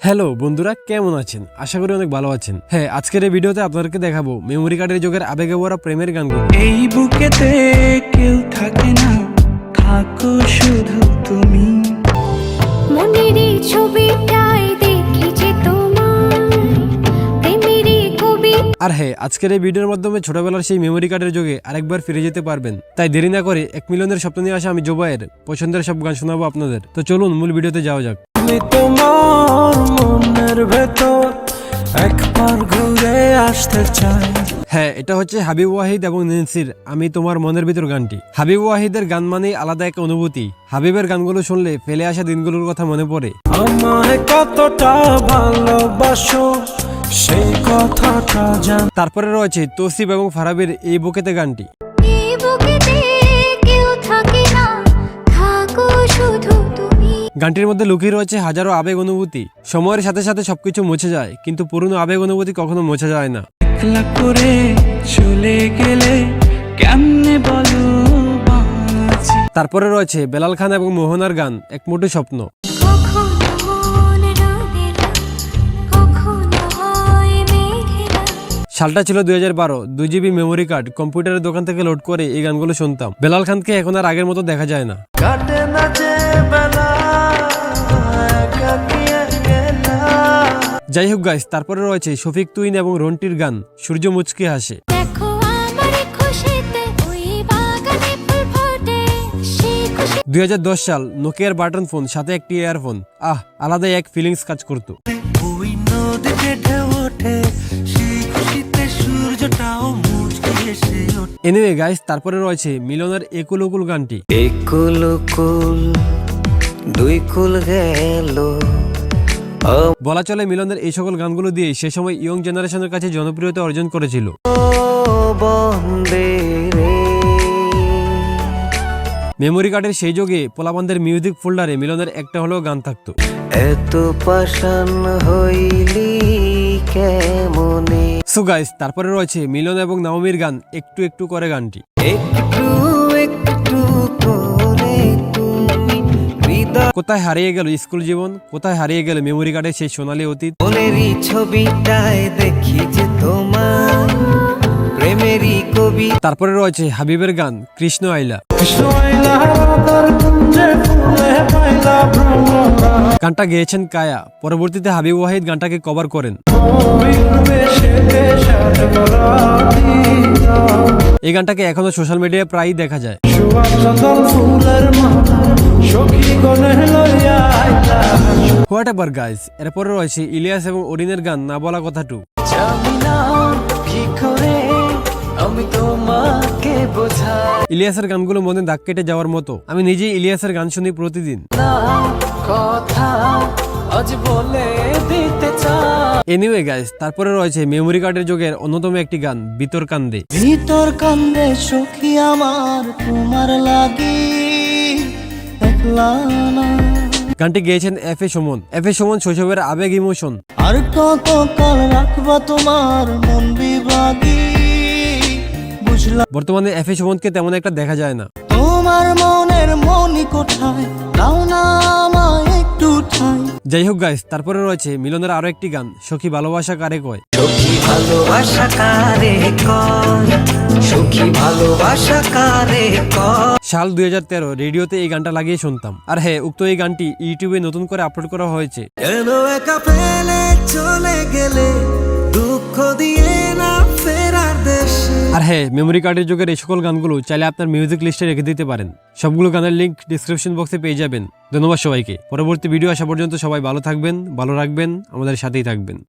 Hello বন্ধুরা, কেমন আছেন? আশা করি অনেক ভালো আছেন। হ্যাঁ, আজকের এই ভিডিওতে আপনাদেরকে দেখাবো মেমোরি কার্ডের যুগের আবেগে ভরা প্রেমের গানগুলো। এই বুকেতে কেউ থাকে না, থাকো শুধু তুমি। মনেরই ছবিটাই দেখেছি তোমার প্রেমেরই কবি। আর হ্যাঁ, আজকের এই ভিডিওর মাধ্যমে ছোটবেলার সেই মেমোরি কার্ডের যুগে আরেকবার ফিরে যেতে পারবেন। তাই দেরি না করে 1 মিলিয়নের স্বপ্ন নিয়ে আসা আমি জোবায়ের পছন্দের সব গান শোনাবো আপনাদের। তো চলুন মূল ভিডিওতে যাওয়া যাক। আমি তোমার মনের ভেতর একবার ঘুরে আসতে চাই। হ্যাঁ, এটা হচ্ছে হাবিব ওয়াহিদ এবং নেন্সির আমি তোমার মনের ভিতর গানটি। হাবিব ওয়াহিদের গান মানেই আলাদা এক অনুভূতি। হাবিবের গানগুলো শুনলে ফেলে আসা দিনগুলোর কথা মনে পড়ে। আমায় কতটা ভালোবাসো সেই কথাটা জান। তারপরে রয়েছে তৌসিফ এবং ফারাবির এই বুকেতে গানটি। এই বুকেতে কেউ থাকে না, থাকো শুধু তুমি। গানটির মধ্যে লুকিয়ে রয়েছে হাজারো আবেগ অনুভূতি। সময়ের সাথে সাথে সবকিছু মুছে যায়, কিন্তু পুরনো আবেগ অনুভূতি কখনো মুছে যায় না। একলা করে চলে গেলে কেমনে বলো বাঁচি। তারপরে রয়েছে বেলাল খান এবং মোহনার গান এক মুঠো স্বপ্ন। কখনো মন রোদেলা, কখনো হয় মেঘেলা। সালটা ছিল 2012। 2 GB মেমোরি কার্ড কম্পিউটারের দোকান থেকে লোড করে এই গানগুলো শুনতাম। বেলাল খানকে এখন আর আগের মতো দেখা যায় না। কাটে না যে বেলা একাকী একলা। যাই হোক গাইস, তারপরে রয়েছে শফিক তুইন এবং রন্টির গান সূর্য মুচকি হাসে। দেখো আমার খুশিতে ওই বাগানে ফুল ফোটে, সেই খুশি 2010 সাল, নোকিয়ার বাটন ফোন সাথে একটি ইয়ারফোন। আলাদাই এক ফিলিংস কাজ করতো। ওই নদীতে ঢেউ ওঠে, সেই খুশিতে সূর্যটাও মুচকি এসে ওঠে। এনিওয়ে গাইস, তারপরে রয়েছে মিলনের একুল উকুল গানটি। একুল কুল দুই কুল গেল। বলা চলে মিলনের এই সকল গানগুলো দিয়ে সে সময় ইয়ং জেনারেশনের কাছে জনপ্রিয়তা অর্জন করেছিল। মেমোরি কার্ডের সেই যুগে পোলাপানদের মিউজিক ফোল্ডারে মিলনের একটা হলেও গান থাকতো। এত পাষাণ হইলি কেমনে। সো গাইস, তারপরে রয়েছে মিলন এবং নাওমির গান একটু একটু করে গানটি। একটু একটু করে তুমি হৃদয় কোথায় হারিয়ে গেল স্কুল জীবন, কোথায় হারিয়ে গেল মেমোরি কার্ডের সেই সোনালী অতীত। মনেরই ছবিটায় দেখি যে তোমার প্রেমেরই কবি। তারপরে রয়েছে হাবিবের গান কৃষ্ণ আইলা। গানটা গেয়েছেন কায়া। পরবর্তীতে হাবিব ওয়াহিদ গানটাকে কভার করেন। এই গানটাকে এখনো সোশ্যাল মিডিয়ায় প্রায়ই দেখা যায়। হোয়াট এভার গাইস, এরপরে রয়েছে ইলিয়াস এবং অরিনের গান না বলা কথা টু। আমি তোমাকে বোঝাই ইলিয়াসের গানগুলো মনে দাগ কেটে যাওয়ার মতো। আমি নিজেই ইলিয়াসের গান শুনি প্রতিদিন। না কথা আজ বলে দিতে চাই। এনিওয়ে গাইস, তারপরে রয়েছে মেমোরি কার্ডের যুগের অন্যতম একটি গান ভিতর কান্দে। ভিতর কান্দে সখী আমার তোমার লাগি একলা না। গানটি গেয়েছেন এফ.এ. সুমন। এফ.এ. সুমন শৈশবের আবেগ ইমোশন। আর কত কাল রাখবা তোমার মন বিভাগী বুঝলা। বর্তমানে এফ.এ. সুমনকে তেমন একটা দেখা যায় না। তোমার মনের মনি কোঠায় দাও না আমায় একটু ঠাই। যাই হোক গাইস, তারপরে রয়েছে মিলনের আরো একটি গান সখী ভালোবাসা কারে কয়। সখী ভালোবাসা কারে কয়, সখী ভালোবাসা কারে কয়। সাল 2013, রেডিওতে এই গানটা লাগিয়ে শুনতাম। আর হ্যাঁ, উক্ত এই গানটি ইউটিউবে নতুন করে আপলোড করা হয়েছে। কেন একা ফেলে চলে গেলে দুঃখ দিয়ে না ফেরার দেশে। আর হ্যাঁ, মেমোরি কার্ডের যুগের এই সকল গানগুলো চাইলে আপনার মিউজিক লিস্টে রেখে দিতে পারেন। সবগুলো গানের লিংক ডিসক্রিপশন বক্সে পেয়ে যাবেন। ধন্যবাদ সবাইকে। পরবর্তী ভিডিও আসা পর্যন্ত সবাই ভালো থাকবেন, ভালো রাখবেন, আমাদের সাথেই থাকবেন।